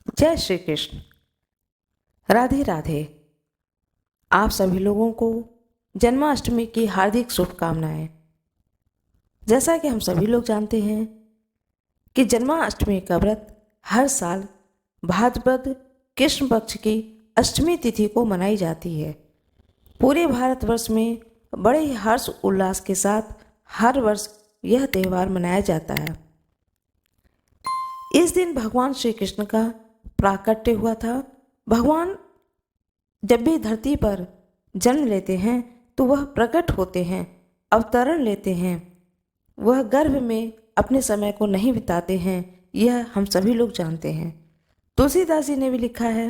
जय श्री कृष्ण। राधे राधे। आप सभी लोगों को जन्माष्टमी की हार्दिक शुभकामनाएं। जैसा कि हम सभी लोग जानते हैं कि जन्माष्टमी का व्रत हर साल भाद्रपद कृष्ण पक्ष की अष्टमी तिथि को मनाई जाती है। पूरे भारतवर्ष में बड़े ही हर्ष उल्लास के साथ हर वर्ष यह त्यौहार मनाया जाता है। इस दिन भगवान श्री कृष्ण का प्राकट्य हुआ था। भगवान जब भी धरती पर जन्म लेते हैं तो वह प्रकट होते हैं, अवतरण लेते हैं। वह गर्भ में अपने समय को नहीं बिताते हैं, यह हम सभी लोग जानते हैं। तुलसीदास जी ने भी लिखा है,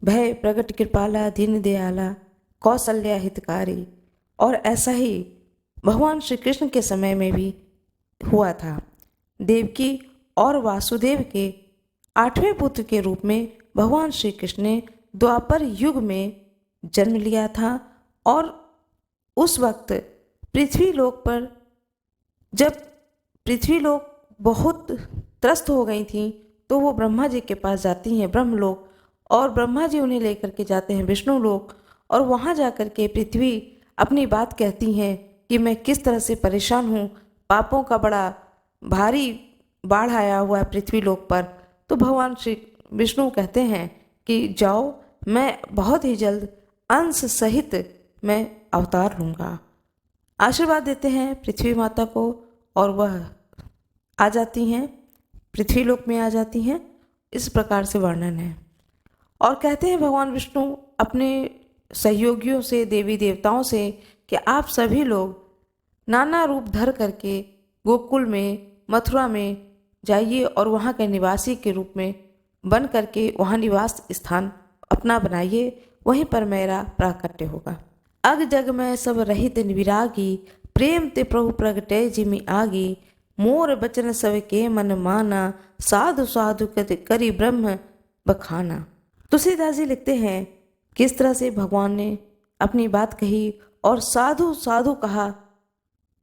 भय प्रगट कृपाला दीन दयाला कौशल्या हितकारी। और ऐसा ही भगवान श्री कृष्ण के समय में भी हुआ था। देवकी और वासुदेव के 8वें पुत्र के रूप में भगवान श्री कृष्ण ने द्वापर युग में जन्म लिया था। और उस वक्त पृथ्वी लोक पर जब पृथ्वी लोक बहुत त्रस्त हो गई थी तो वो ब्रह्मा जी के पास जाती हैं ब्रह्मलोक, और ब्रह्मा जी उन्हें लेकर के जाते हैं विष्णु लोक। और वहाँ जाकर के पृथ्वी अपनी बात कहती हैं कि मैं किस तरह से परेशान हूँ, पापों का बड़ा भारी बाढ़ आया हुआ है पृथ्वी लोक पर। तो भगवान श्री विष्णु कहते हैं कि जाओ, मैं बहुत ही जल्द अंश सहित मैं अवतार लूँगा। आशीर्वाद देते हैं पृथ्वी माता को और वह आ जाती हैं, पृथ्वी लोक में आ जाती हैं। इस प्रकार से वर्णन है। और कहते हैं भगवान विष्णु अपने सहयोगियों से, देवी देवताओं से, कि आप सभी लोग नाना रूप धर करके गोकुल में, मथुरा में जाइए और वहाँ के निवासी के रूप में बन करके वहाँ निवास स्थान अपना बनाइए, वहीं पर मेरा प्राकट्य होगा। अग जग में सब रहित विरागी, प्रेम ते प्रभु प्रगटे जिमि आगी। मोर बचन सब के मन माना, साधु साधु करी ब्रह्म बखाना। तुलसीदास जी लिखते हैं किस तरह से भगवान ने अपनी बात कही और साधु साधु कहा।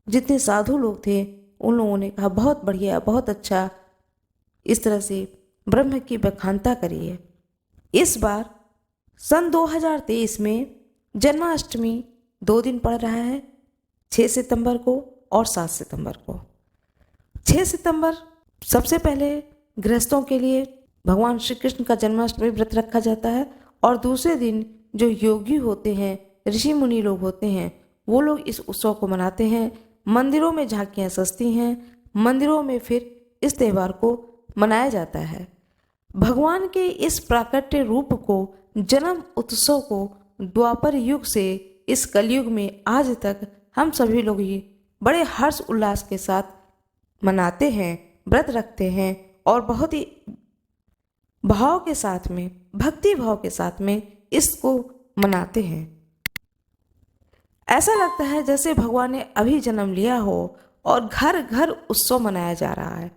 जितने साधु लोग थे उन लोगों ने कहा बहुत बढ़िया, बहुत अच्छा। इस तरह से ब्रह्म की बखानता करी है। इस बार सन 2023 में जन्माष्टमी 2 दिन पड़ रहा है, 6 सितंबर को और 7 सितंबर को। 6 सितंबर सबसे पहले गृहस्थों के लिए भगवान श्री कृष्ण का जन्माष्टमी व्रत रखा जाता है। और दूसरे दिन जो योगी होते हैं, ऋषि मुनि लोग होते हैं, वो लोग इस उत्सव को मनाते हैं। मंदिरों में झांकियाँ सजती हैं, मंदिरों में फिर इस त्यौहार को मनाया जाता है। भगवान के इस प्राकट्य रूप को, जन्म उत्सव को द्वापर युग से इस कलयुग में आज तक हम सभी लोग ही बड़े हर्ष उल्लास के साथ मनाते हैं, व्रत रखते हैं और बहुत ही भाव के साथ में, भक्ति भाव के साथ में इसको मनाते हैं। ऐसा लगता है जैसे भगवान ने अभी जन्म लिया हो और घर घर उत्सव मनाया जा रहा है।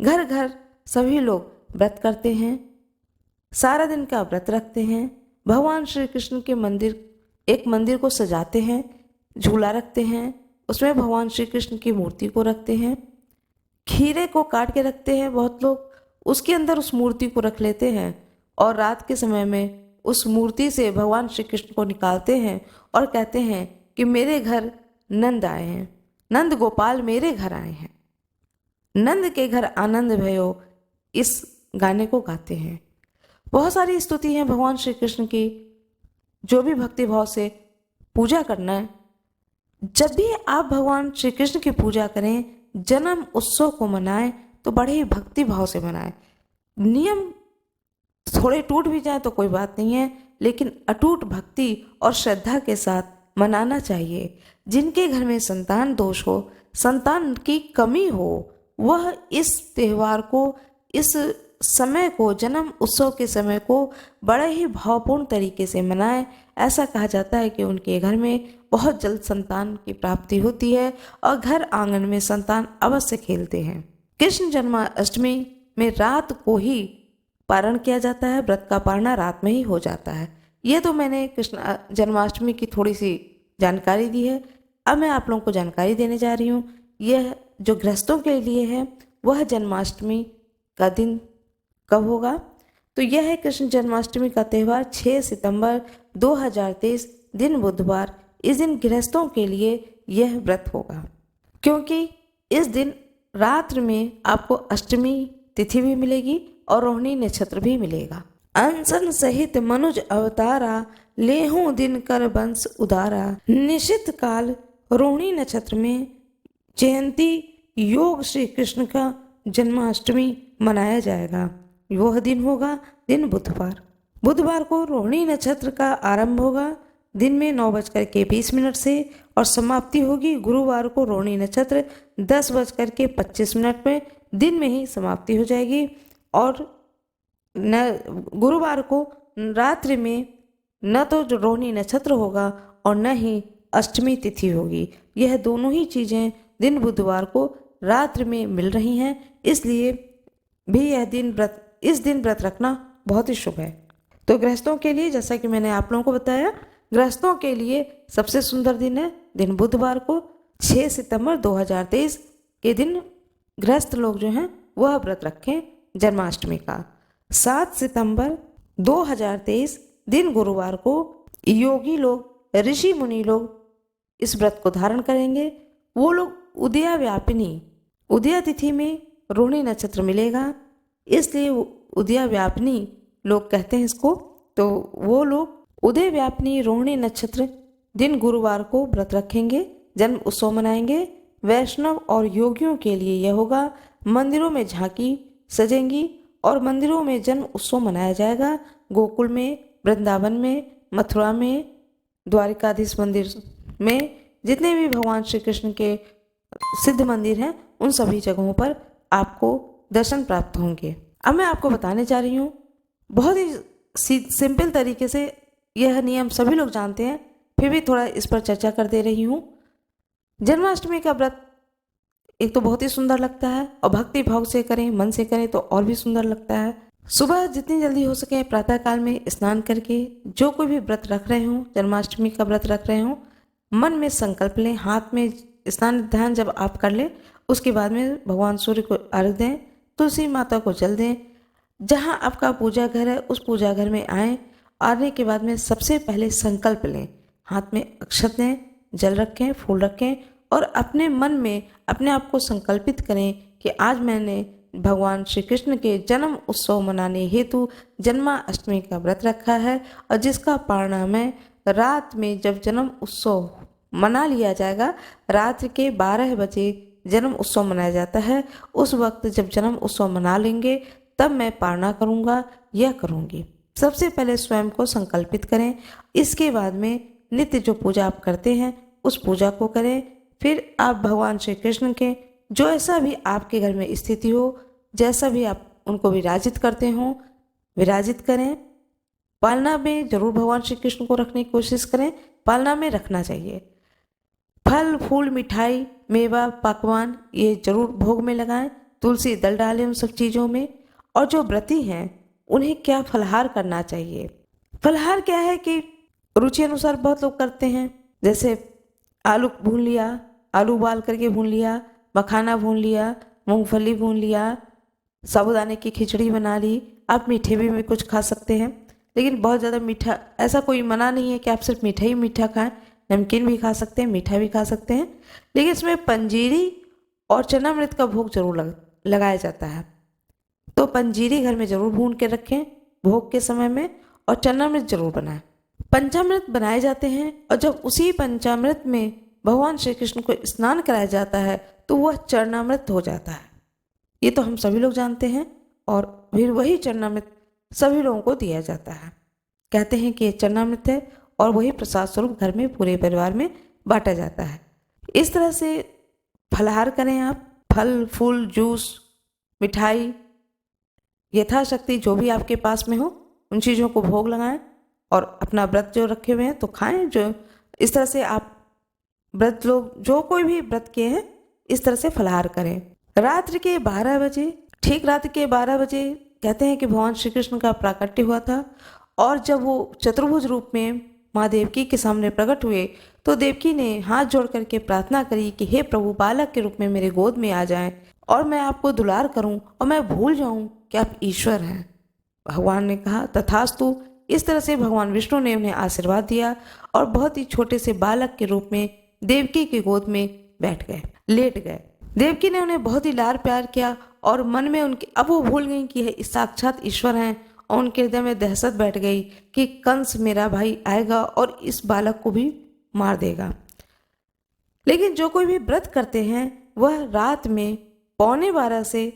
घर घर सभी लोग व्रत करते हैं, सारा दिन का व्रत रखते हैं। भगवान श्री कृष्ण के एक मंदिर को सजाते हैं, झूला रखते हैं, उसमें भगवान श्री कृष्ण की मूर्ति को रखते हैं। खीरे को काट के रखते हैं बहुत लोग, उसके अंदर उस मूर्ति को रख लेते हैं और रात के समय में उस मूर्ति से भगवान श्री कृष्ण को निकालते हैं और कहते हैं कि मेरे घर नंद आए हैं, नंद गोपाल मेरे घर आए हैं, नंद के घर आनंद भयो। इस गाने को गाते हैं। बहुत सारी स्तुति हैं भगवान श्री कृष्ण की। जो भी भक्ति भाव से पूजा करना है, जब भी आप भगवान श्री कृष्ण की पूजा करें, जन्म उत्सव को मनाएं तो बड़े ही भक्ति भाव से मनाएं। नियम थोड़े टूट भी जाए तो कोई बात नहीं है, लेकिन अटूट भक्ति और श्रद्धा के साथ मनाना चाहिए। जिनके घर में संतान दोष हो, संतान की कमी हो, वह इस त्यौहार को, इस समय को, जन्म उत्सव के समय को बड़े ही भावपूर्ण तरीके से मनाएं। ऐसा कहा जाता है कि उनके घर में बहुत जल्द संतान की प्राप्ति होती है और घर आंगन में संतान अवश्य खेलते हैं। कृष्ण जन्माष्टमी में रात को ही पारण किया जाता है, व्रत का पारणा रात में ही हो जाता है। ये तो मैंने कृष्ण जन्माष्टमी की थोड़ी सी जानकारी दी है। अब मैं आप लोगों को जानकारी देने जा रही हूँ। यह जो गृहस्थों के लिए है, वह जन्माष्टमी का दिन कब होगा? तो यह है कृष्ण जन्माष्टमी का त्यौहार 6 सितंबर 2023 दिन बुधवार। इस दिन गृहस्थों के लिए यह व्रत होगा, क्योंकि इस दिन रात्र में आपको अष्टमी तिथि भी मिलेगी और रोहिणी नक्षत्र भी मिलेगा। अनशन सहित मनुज अवतारा, लेहूं दिन कर वंश उदारा। निशित काल रोहिणी नक्षत्र में जयंती योग श्री कृष्ण का जन्माष्टमी मनाया जाएगा। वह दिन होगा दिन बुधवार। बुधवार को रोहिणी नक्षत्र का आरंभ होगा दिन में 9:20 से और समाप्ति होगी गुरुवार को रोहिणी नक्षत्र 10:25 में दिन में ही समाप्ति हो जाएगी। और गुरुवार को रात्रि में न तो जो रोहिणी नक्षत्र होगा और न ही अष्टमी तिथि होगी। यह दोनों ही चीज़ें दिन बुधवार को रात्रि में मिल रही हैं, इसलिए भी इस दिन व्रत रखना बहुत ही शुभ है। तो गृहस्थों के लिए, जैसा कि मैंने आप लोगों को बताया, गृहस्थों के लिए सबसे सुंदर दिन है दिन बुधवार को 6 सितंबर 2023 के दिन गृहस्थ लोग जो हैं वह व्रत रखें जन्माष्टमी का। 7 सितंबर 2023 दिन गुरुवार को योगी लोग, ऋषि मुनि लोग इस व्रत को धारण करेंगे। वो लोग उदया तिथि में रोहिणी नक्षत्र मिलेगा, इसलिए उदया व्यापिनी लोग कहते हैं इसको। तो वो लोग उदय व्यापिनी रोहिणी नक्षत्र दिन गुरुवार को व्रत रखेंगे, जन्म उत्सव मनाएंगे। वैष्णव और योगियों के लिए यह होगा मंदिरों में झांकी सजेंगी और मंदिरों में जन्म उत्सव मनाया जाएगा। गोकुल में, वृंदावन में, मथुरा में, द्वारिकाधीश मंदिर में, जितने भी भगवान श्री कृष्ण के सिद्ध मंदिर हैं उन सभी जगहों पर आपको दर्शन प्राप्त होंगे। अब मैं आपको बताने जा रही हूँ, बहुत ही सिंपल तरीके से यह नियम सभी लोग जानते हैं, फिर भी थोड़ा इस पर चर्चा कर दे रही हूँ। जन्माष्टमी का व्रत एक तो बहुत ही सुंदर लगता है और भक्ति भाव से करें, मन से करें तो और भी सुंदर लगता है। सुबह जितनी जल्दी हो सके प्रातः काल में स्नान करके जो कोई भी व्रत रख रहे हो, जन्माष्टमी का व्रत रख रहे हो, मन में संकल्प लें, हाथ में स्नान ध्यान जब आप कर लें उसके बाद में भगवान सूर्य को अर्घ दें, तुलसी माता को जल दें। जहाँ आपका पूजा घर है उस पूजा घर में आएँ, आने के बाद में सबसे पहले संकल्प लें, हाथ में अक्षत लें, जल रखें, फूल रखें और अपने मन में अपने आप को संकल्पित करें कि आज मैंने भगवान श्री कृष्ण के जन्म उत्सव मनाने हेतु जन्माष्टमी का व्रत रखा है। और जिसका परिणाम है रात में जब जन्म उत्सव मना लिया जाएगा, रात्रि के 12 बजे जन्म उत्सव मनाया जाता है, उस वक्त जब जन्म उत्सव मना लेंगे तब मैं पारणा करूँगा या करूँगी। सबसे पहले स्वयं को संकल्पित करें, इसके बाद में नित्य जो पूजा आप करते हैं उस पूजा को करें। फिर आप भगवान श्री कृष्ण के जो ऐसा भी आपके घर में स्थिति हो, जैसा भी आप उनको विराजित करते हो, विराजित करें। पालना में जरूर भगवान श्री कृष्ण को रखने की कोशिश करें, पालना में रखना चाहिए। फल फूल मिठाई मेवा पकवान ये जरूर भोग में लगाएं, तुलसी दल डालें उन सब चीज़ों में। और जो व्रती हैं उन्हें क्या फलहार करना चाहिए। फलहार क्या है कि रुचि अनुसार बहुत लोग करते हैं, जैसे आलू भून लिया, आलू उबाल करके भून लिया, मखाना भून लिया, मूंगफली भून लिया, साबूदाने की खिचड़ी बना ली। आप मीठे भी कुछ खा सकते हैं, लेकिन बहुत ज़्यादा मीठा ऐसा कोई मना नहीं है कि आप सिर्फ मीठा ही मीठा खाएं, नमकीन भी खा सकते हैं, मीठा भी खा सकते हैं। लेकिन इसमें पंजीरी और चनामृत का भोग जरूर लगाया जाता है। तो पंजीरी घर में जरूर भून के रखें भोग के समय में, और चनामृत जरूर बनाएं। पंचामृत बनाए जाते हैं और जब उसी पंचामृत में भगवान श्री कृष्ण को स्नान कराया जाता है तो वह चरणामृत हो जाता है। ये तो हम सभी लोग जानते हैं, और फिर वही चरणामृत सभी लोगों को दिया जाता है। कहते हैं कि ये चरणामृत है और वही प्रसाद स्वरूप घर में पूरे परिवार में बांटा जाता है। इस तरह से फलाहार करें आप, फल फूल जूस मिठाई यथाशक्ति जो भी आपके पास में हो उन चीज़ों को भोग लगाएं और अपना व्रत जो रखे हुए हैं तो खाएं। जो इस तरह से आप व्रत लोग जो कोई भी व्रत किए हैं इस तरह से फलाहार करें। रात्रि के 12 बजे, ठीक रात्रि के 12 बजे कहते हैं कि भगवान श्री कृष्ण का प्राकट्य हुआ था, और जब वो चतुर्भुज रूप में माँ देवकी के सामने प्रकट हुए तो देवकी ने हाथ जोड़ करके प्रार्थना करी कि हे प्रभु, बालक के रूप में मेरे गोद में आ जाएं और मैं आपको दुलार करूं और मैं भूल जाऊं कि आप ईश्वर हैं। भगवान ने कहा तथास्तु। इस तरह से भगवान विष्णु ने उन्हें आशीर्वाद दिया और बहुत ही छोटे से बालक के रूप में देवकी की गोद में लेट गए। देवकी ने उन्हें बहुत ही लाड प्यार किया और मन में उनके अब वो भूल गई कि ये साक्षात ईश्वर हैं और उनके हृदय में दहशत बैठ गई कि कंस मेरा भाई आएगा और इस बालक को भी मार देगा। लेकिन जो कोई भी व्रत करते हैं वह रात में 11:15 से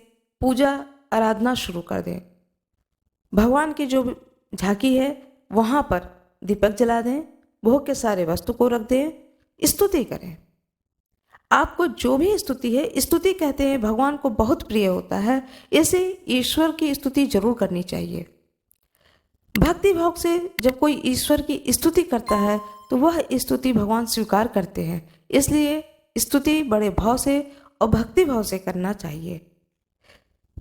पूजा आराधना शुरू कर दें। भगवान की जो झांकी है वहाँ पर दीपक जला दें, भोग के सारे वस्तु को रख दें, स्तुति करें। आपको जो भी स्तुति है, स्तुति कहते हैं भगवान को बहुत प्रिय होता है, इसे ईश्वर की स्तुति जरूर करनी चाहिए। भक्ति भाव से जब कोई ईश्वर की स्तुति करता है तो वह स्तुति भगवान स्वीकार करते हैं, इसलिए स्तुति बड़े भाव से और भक्ति भाव से करना चाहिए।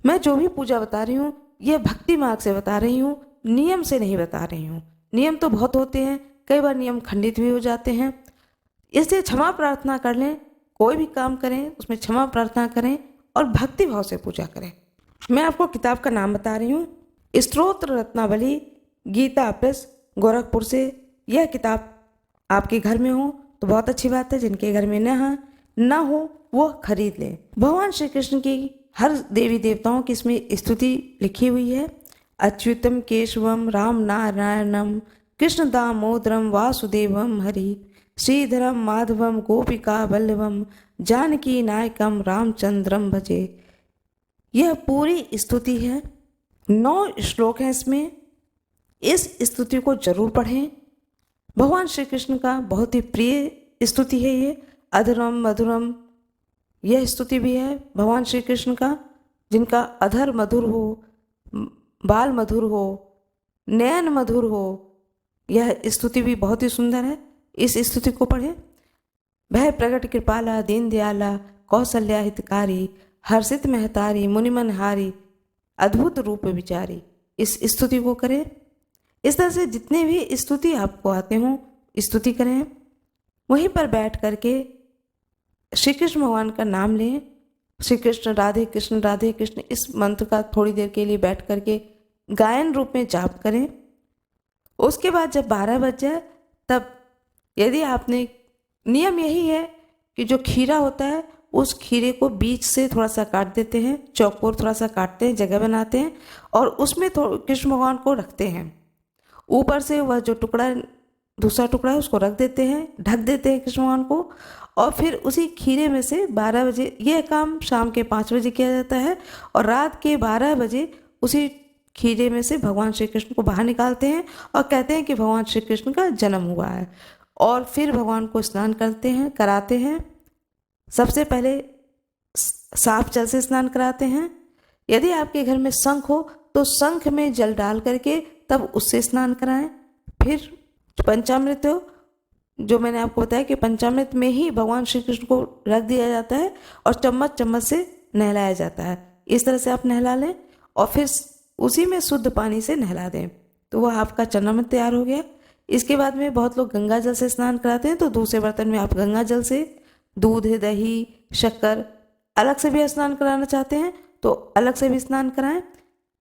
मैं जो भी पूजा बता रही हूँ यह भक्ति मार्ग से बता रही हूँ, नियम से नहीं बता रही हूँ। नियम तो बहुत होते हैं, कई बार नियम खंडित भी हो जाते हैं, इसलिए क्षमा प्रार्थना कर लें। कोई भी काम करें उसमें क्षमा प्रार्थना करें और भक्ति भाव से पूजा करें। मैं आपको किताब का नाम बता रही हूँ, स्तोत्र रत्नावली गीता प्रेस गोरखपुर से। यह किताब आपके घर में हो तो बहुत अच्छी बात है, जिनके घर में ना हो वो खरीद लें। भगवान श्री कृष्ण की हर देवी देवताओं की इसमें स्तुति लिखी हुई है। अच्युतम केशवम राम नारायणम कृष्ण दामोदरम वासुदेवम हरि श्रीधरम माधवम गोपिका वल्लभम जानकी नायकम रामचंद्रम भजे। यह पूरी स्तुति है, 9 श्लोक हैं इसमें। इस स्तुति को जरूर पढ़ें। भगवान श्री कृष्ण का बहुत ही प्रिय स्तुति है ये। अधरम मधुरम यह स्तुति भी है भगवान श्री कृष्ण का, जिनका अधर मधुर हो, बाल मधुर हो, नयन मधुर हो। यह स्तुति भी बहुत ही सुंदर है, इस स्तुति को पढ़ें। भय प्रगट कृपाला दीन दयाला कौशल्या हितकारी हर्षित महतारी मुनिमनहारी अद्भुत रूप विचारी। इस स्तुति को करें। इस तरह से जितने भी स्तुति आपको आते हों स्तुति करें। वहीं पर बैठ करके श्री कृष्ण भगवान का नाम लें। श्री कृष्ण राधे कृष्ण इस मंत्र का थोड़ी देर के लिए बैठ करके गायन रूप में जाप करें। उसके बाद जब 12 बज जाए तब यदि आपने, नियम यही है कि जो खीरा होता है उस खीरे को बीच से थोड़ा सा काट देते हैं, चौकोर थोड़ा सा काटते हैं, जगह बनाते हैं और उसमें कृष्ण भगवान को रखते हैं। ऊपर से वह जो टुकड़ा दूसरा टुकड़ा है उसको रख देते हैं, ढक देते हैं कृष्ण भगवान को, और फिर उसी खीरे में से 12 बजे, यह काम शाम के 5 बजे किया जाता है और रात के 12 बजे उसी खीरे में से भगवान श्री कृष्ण को बाहर निकालते हैं और कहते हैं कि भगवान श्री कृष्ण का जन्म हुआ है। और फिर भगवान को स्नान कराते हैं। सबसे पहले साफ जल से स्नान कराते हैं। यदि आपके घर में शंख हो तो शंख में जल डाल करके तब उससे स्नान कराएं। फिर पंचामृत, जो मैंने आपको बताया कि पंचामृत में ही भगवान श्री कृष्ण को रख दिया जाता है और चम्मच से नहलाया जाता है। इस तरह से आप नहला लें और फिर उसी में शुद्ध पानी से नहला दें तो वह आपका चरणामृत तैयार हो गया। इसके बाद में बहुत लोग गंगा जल से स्नान कराते हैं, तो दूसरे बर्तन में आप गंगा जल से दूध, दही, शक्कर अलग से भी स्नान कराना चाहते हैं तो अलग से भी स्नान कराएं।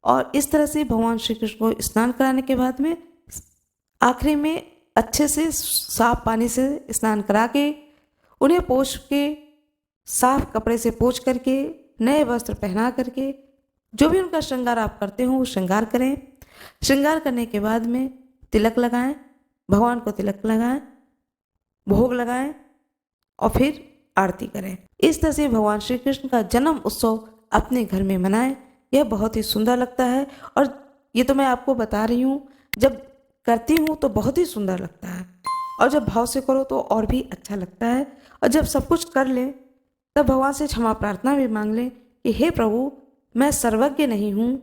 और इस तरह से भगवान श्री कृष्ण को स्नान कराने के बाद में आखिरी में अच्छे से साफ पानी से स्नान करा के उन्हें पोंछ के, साफ कपड़े से पोंछ करके, नए वस्त्र पहना करके, जो भी उनका श्रृंगार आप करते हो वो श्रृंगार करें। श्रृंगार करने के बाद में तिलक लगाएं, भगवान को तिलक लगाएं, भोग लगाएं और फिर आरती करें। इस तरह से भगवान श्री कृष्ण का जन्म उत्सव अपने घर में मनाएं। यह बहुत ही सुंदर लगता है और ये तो मैं आपको बता रही हूँ, जब करती हूँ तो बहुत ही सुंदर लगता है और जब भाव से करो तो और भी अच्छा लगता है। और जब सब कुछ कर ले तब भगवान से क्षमा प्रार्थना भी मांग लें कि हे प्रभु, मैं सर्वज्ञ नहीं हूँ,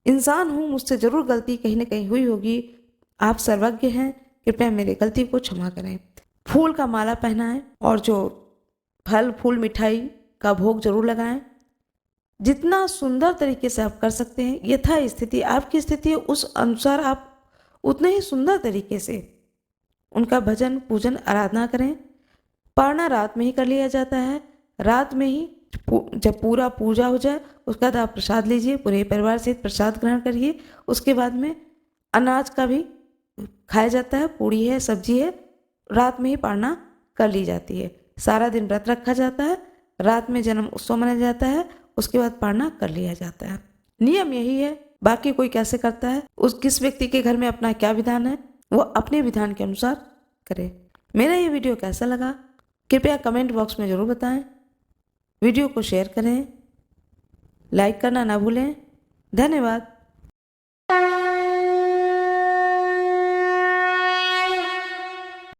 इंसान हूँ, मुझसे जरूर गलती कहीं ना कहीं हुई होगी, आप सर्वज्ञ हैं, कृपया मेरी गलती को क्षमा करें। फूल का माला पहनाएं और जो फल फूल मिठाई का भोग जरूर लगाएं। जितना सुंदर तरीके से आप कर सकते हैं, यथा स्थिति आपकी स्थिति है उस अनुसार आप उतने ही सुंदर तरीके से उनका भजन पूजन आराधना करें। पारना रात में ही कर लिया जाता है। रात में ही जब पूरा पूजा हो जाए उसके बाद आप प्रसाद लीजिए, पूरे परिवार सहित प्रसाद ग्रहण करिए। उसके बाद में अनाज का भी खाया जाता है, पूड़ी है, सब्जी है, रात में ही पारना कर ली जाती है। सारा दिन व्रत रखा जाता है, रात में जन्म उत्सव मनाया जाता है, उसके बाद पारना कर लिया जाता है। नियम यही है, बाकी कोई कैसे करता है, उस किस व्यक्ति के घर में अपना क्या विधान है, वो अपने विधान के अनुसार करे। मेरा ये वीडियो कैसा लगा कृपया कमेंट बॉक्स में ज़रूर बताएं। वीडियो को शेयर करें, लाइक करना ना भूलें। धन्यवाद।